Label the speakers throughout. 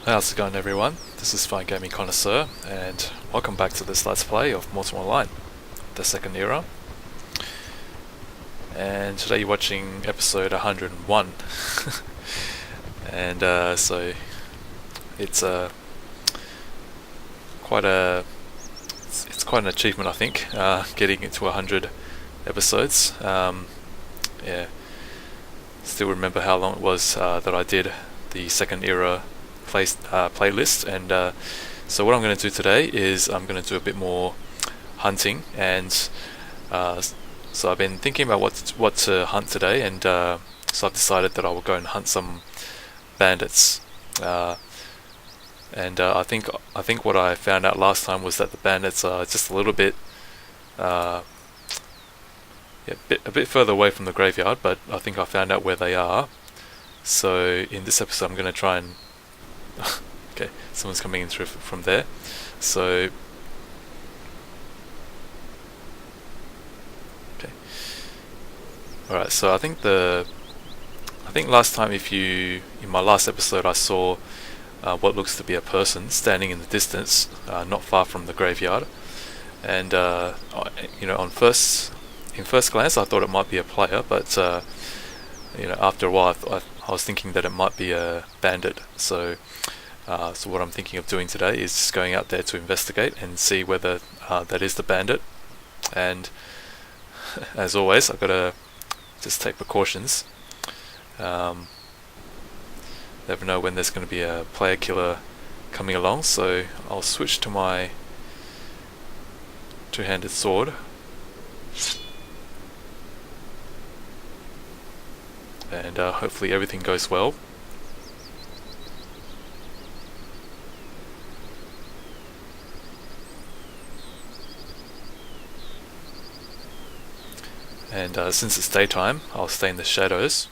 Speaker 1: How's it going, everyone? This is Fine Gaming Connoisseur, and welcome back to this Let's Play of Mortal Online, the second era. And today you're watching episode 101. And so it's quite a it's quite an achievement, I think, getting into 100 episodes. Yeah, still remember how long it was that I did the second era playlist, and so what I'm going to do today is I'm going to do a bit more hunting, and so I've been thinking about what to hunt today, and so I've decided that I will go and hunt some bandits. And I think what I found out last time was that the bandits are just a little bit a bit further away from the graveyard, but I think I found out where they are. So in this episode I'm going to try and okay, someone's coming in through from there. So okay, all right. So I think last time, in my last episode, I saw what looks to be a person standing in the distance, not far from the graveyard, and in first glance I thought it might be a player, but after a while I was thinking that it might be a bandit. So what I'm thinking of doing today is just going out there to investigate and see whether that is the bandit. And as always, I've got to just take precautions. Never know when there's going to be a player killer coming along, so I'll switch to my two-handed sword. And hopefully everything goes well. And since it's daytime, I'll stay in the shadows.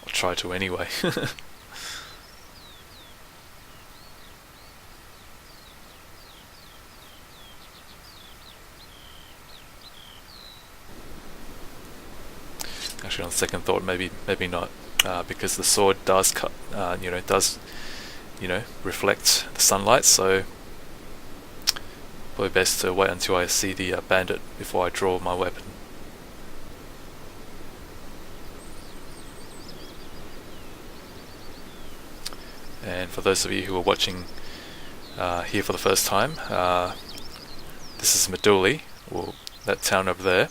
Speaker 1: I'll try to anyway. Actually, on second thought, maybe not, because the sword does reflect the sunlight. So probably best to wait until I see the bandit before I draw my weapon. And for those of you who are watching here for the first time, this is Meduli, or that town over there,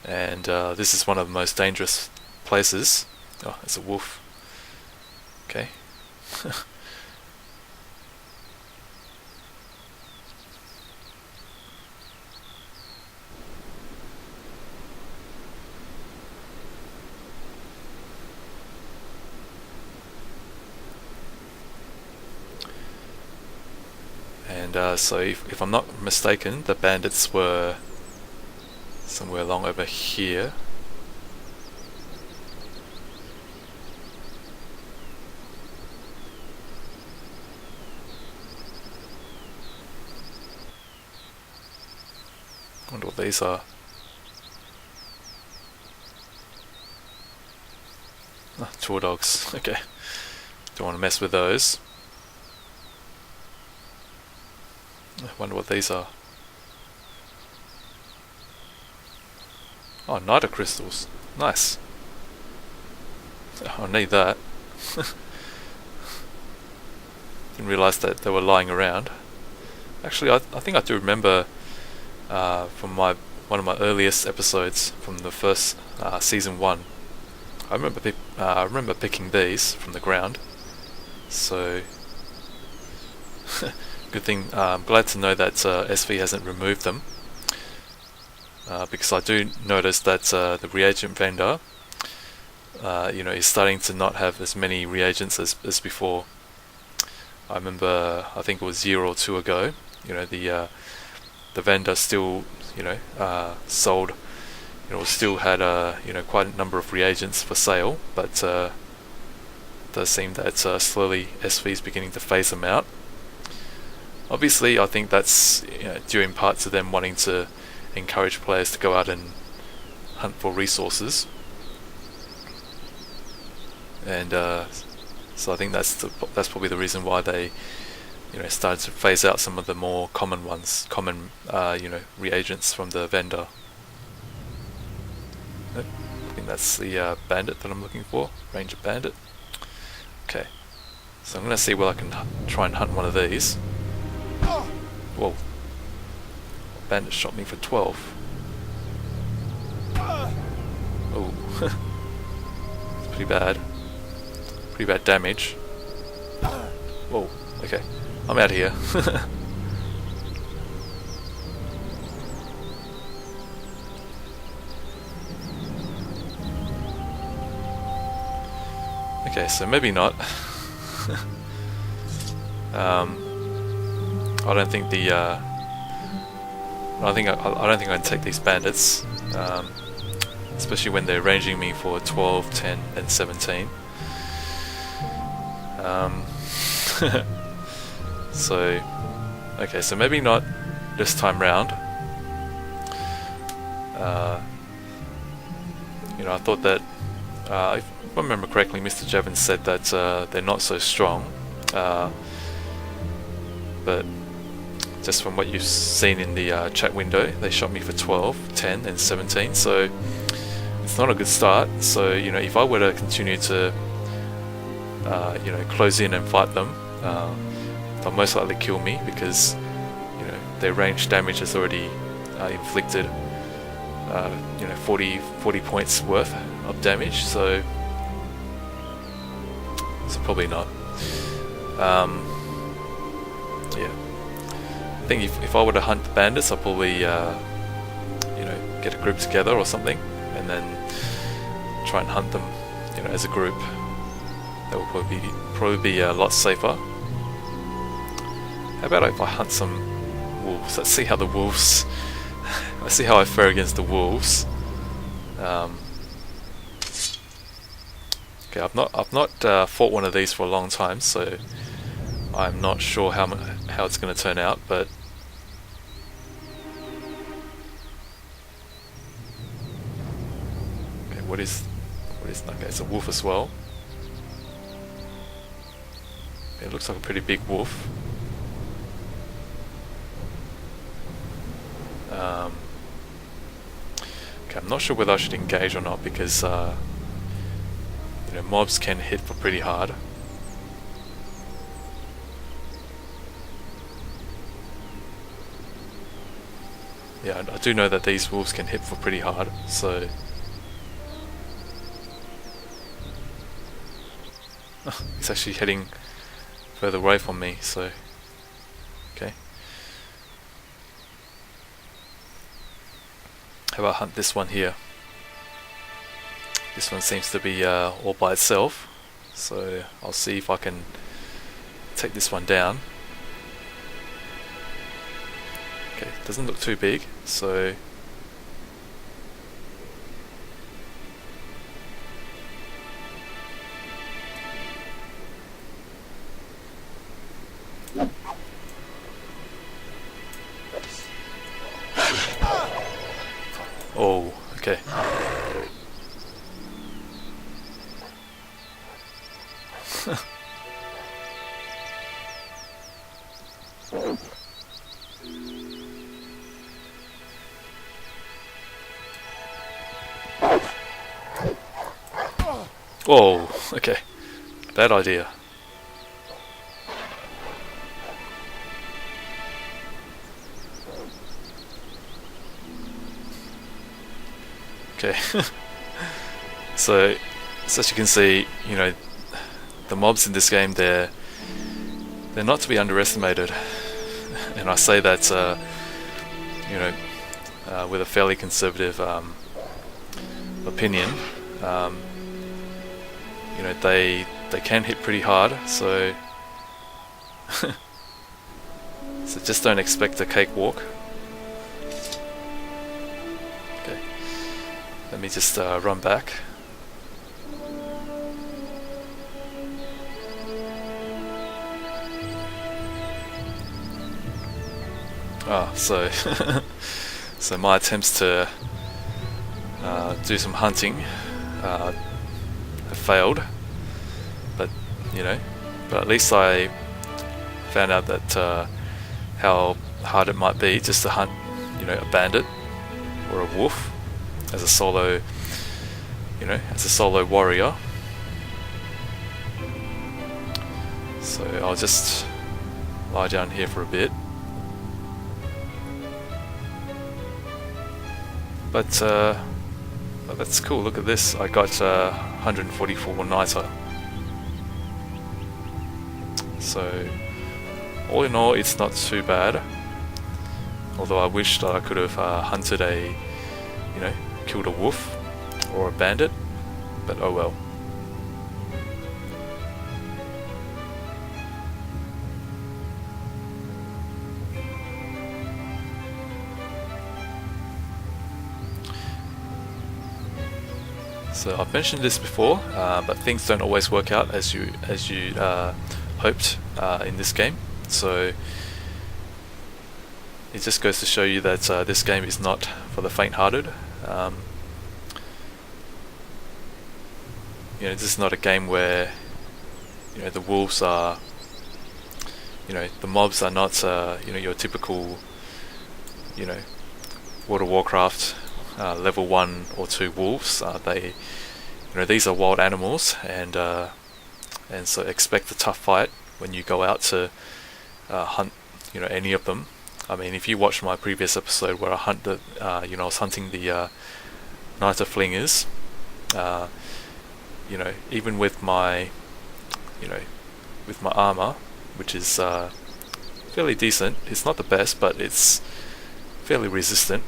Speaker 1: and this is one of the most dangerous places. Oh, it's a wolf. Okay. And so if I'm not mistaken, the bandits were somewhere along over here. I wonder what these are. Oh, tour dogs. Okay. Don't want to mess with those. I wonder what these are. Oh, niter crystals. Nice. I'll need that. Didn't realise that they were lying around. Actually, I think I do remember from one of my earliest episodes from the first season 1. I remember picking these from the ground. So good thing. I'm glad to know that SV hasn't removed them, because I do notice that the reagent vendor, is starting to not have as many reagents as before. I remember, I think it was a year or two ago, the vendor still, sold, still had quite a number of reagents for sale, but it does seem that slowly SV is beginning to phase them out. Obviously, I think that's due in part to them wanting to encourage players to go out and hunt for resources. and so I think that's probably the reason why they started to phase out some of the more common reagents from the vendor. I think that's the bandit that I'm looking for, ranger bandit. Okay, so I'm going to see whether I can try and hunt one of these. Whoa, bandit shot me for 12. Oh, it's pretty bad damage. Whoa, okay, I'm out of here. Okay, so maybe not. I don't think I can take these bandits, especially when they're ranging me for 12, 10, and 17. So, okay, so maybe not this time round. I thought that, if I remember correctly, Mr. Jevons said that they're not so strong, but just from what you've seen in the chat window, they shot me for 12, 10, and 17, so it's not a good start. So, if I were to continue to close in and fight them, they'll most likely kill me because their range damage has already inflicted 40 points worth of damage, so probably not. Yeah, I think if I were to hunt the bandits, I'll probably get a group together or something and then try and hunt them as a group. That will probably be a lot safer. How about if I hunt some wolves? Let's see how the wolves. Let's see how I fare against the wolves. Okay, I've not fought one of these for a long time, so I'm not sure how it's going to turn out. But okay, what is okay? It's a wolf as well. It looks like a pretty big wolf. Okay, I'm not sure whether I should engage or not because mobs can hit for pretty hard. Yeah, I do know that these wolves can hit for pretty hard, so it's actually heading further away from me, so okay. How about hunt this one here? This one seems to be all by itself, so I'll see if I can take this one down. Okay, doesn't look too big, so oh, okay. Whoa, okay. Bad idea. Okay. So as you can see, the mobs in this game, they're not to be underestimated. And I say that with a fairly conservative opinion. They can hit pretty hard, so so just don't expect a cakewalk. Okay, let me just run back. So so my attempts to do some hunting have failed. you know, but at least I found out that how hard it might be just to hunt, you know, a bandit or a wolf as a solo, you know, as a solo warrior. So I'll just lie down here for a bit. But that's cool. Look at this. I got 144 niter. So all in all, it's not too bad. Although I wish that I could have hunted a, you know, killed a wolf or a bandit. But oh well. So I've mentioned this before, but things don't always work out as you hoped in this game. So it just goes to show you that this game is not for the faint-hearted. You know, this is not a game where, you know, the wolves are, you know, the mobs are not you know, your typical, you know, World of Warcraft level 1 or 2 wolves. They, you know, these are wild animals, and so expect a tough fight when you go out to hunt, you know, any of them. I mean, if you watched my previous episode where I hunted, you know, I was hunting the Niter Flingers. You know, even with my, you know, with my armor, which is fairly decent. It's not the best, but it's fairly resistant.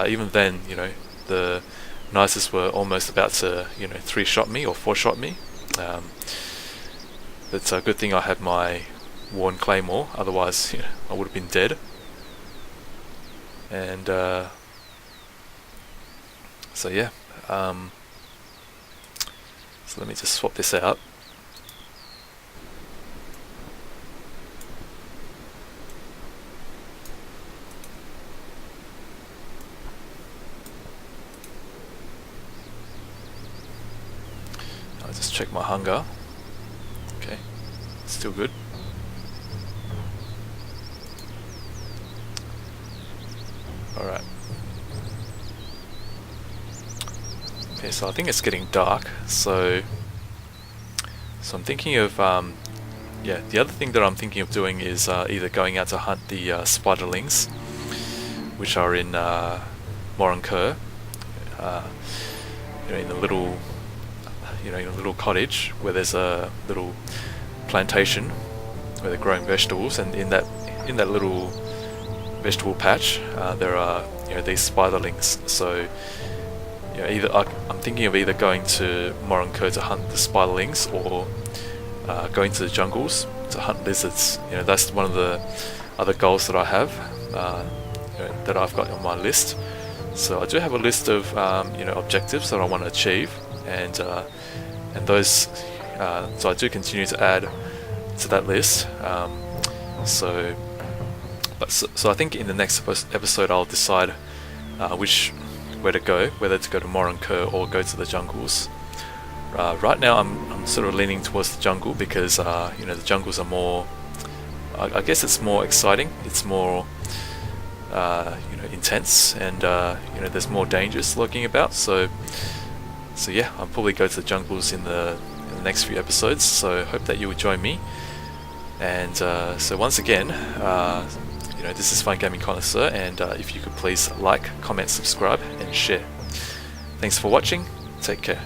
Speaker 1: Even then, you know, the Niters were almost about to, you know, 3-shot me or 4-shot me. It's a good thing I had my Worn Claymore, otherwise, you know, I would have been dead. And so yeah, so let me just swap this out. I'll just check my hunger. Okay, still good. Alright. Okay, so I think it's getting dark, so I'm thinking of, yeah, the other thing that I'm thinking of doing is either going out to hunt the spiderlings, which are in Moronkur, you know, in a little, you know, in a little cottage where there's a little plantation where they're growing vegetables, and in that little vegetable patch there are, you know, these spiderlings. So, you know, either I'm thinking of either going to Moronkur to hunt the spiderlings, or going to the jungles to hunt lizards. You know, that's one of the other goals that I have, you know, that I've got on my list. So I do have a list of you know, objectives that I want to achieve, and those, so I do continue to add to that list. So I think in the next episode I'll decide where to go, whether to go to Moronkur or go to the jungles. Right now I'm sort of leaning towards the jungle because you know, the jungles are more, I guess it's more exciting, it's more you know, intense, and you know, there's more dangers lurking about. So yeah, I'll probably go to the jungles in the next few episodes, so hope that you will join me. And so once again, you know, this is Fine Gaming Connoisseur, and if you could please like, comment, subscribe and share. Thanks for watching, take care.